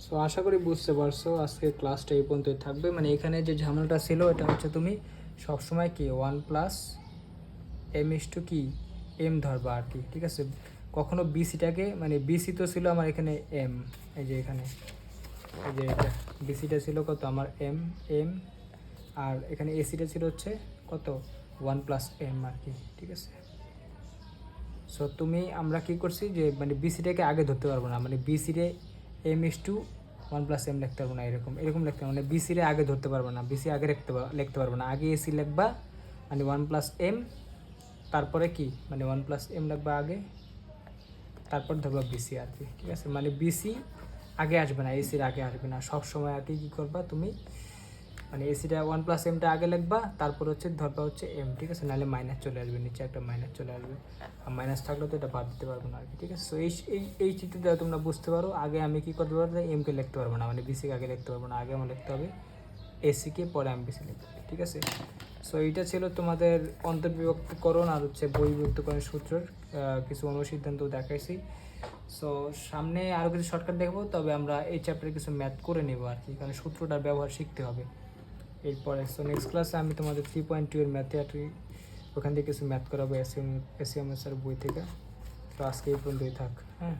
So আশা করি বুঝতে পারছো, আজকে ক্লাসটা এই পর্যন্তই থাকবে। মানে এখানে যে ঝামেলাটা ছিল এটা হচ্ছে তুমি সবসময় কি 1+m কি এম ধরবা আর কি, ঠিক আছে। কখনো বিসিটাকে মানে বিসি তো ছিল আমার এখানে এম, এই যে এখানে এই যে এটা বিসিটা ছিল কত আমার এম এম, আর এখানে এসিটা ছিল হচ্ছে কত 1+m আর কি, ঠিক আছে। সো আমরা কি করছি যে মানে বিসিটাকে আগে ধরতে পারবো না, মানে বিসিরে m/1+m লিখতে পারবো না, এরকম এরকম লিখতে হবে, মানে বিসিরে আগে ধরতে পারবো না, বিসি আগে লিখতে পারবো না, আগে এসি লিখবা মানে 1+m, তারপরে কি মানে 1+m লিখবা আগে, তারপর ধরবা বিসি আর কি, ঠিক আছে। মানে বিসি আগে আসবে না, এসির আগে আসবে না, সব সময় আর কি কী করবা তুমি মানে এসিটা 1+mটা আগে লিখবা, তারপর হচ্ছে ধরবা হচ্ছে এম, ঠিক আছে, নাহলে মাইনাস চলে আসবে, নিচে একটা মাইনাস চলে আসবে, আর মাইনাস থাকলে তো এটা বাদ দিতে পারবো না আর কি, ঠিক আছে। সো এই চিত্র দ্বারা তোমরা বুঝতে পারো, আগে আমি কী করতে পারবো, এমকে লিখতে পারবো না, মানে বিসিকে আগে লিখতে পারবো না, আগে আমার লিখতে হবে এসিকে, পরে আমি বিসি লিখতে হবে, ঠিক আছে। সো এইটা ছিল তোমাদের অন্তর্বিভক্তকরণ আর হচ্ছে বহির্বিভক্তকরণের সূত্রের কিছু অনুসিদ্ধান্ত দেখাইছি। সো সামনে আরও কিছু শর্টকাট দেখবো, তবে আমরা এই চ্যাপ্টারে কিছু ম্যাথ করে নেবো আর কি, কারণ সূত্রটার ব্যবহার শিখতে হবে এরপরে। সো নেক্সট ক্লাসে আমি তোমাদের 3.2 এর ম্যাথে আর কি ওখান থেকে কিছু ম্যাথ করাবো এসিএম এর বই থেকে। তো আজকে এই পর্যন্তই থাক, হ্যাঁ।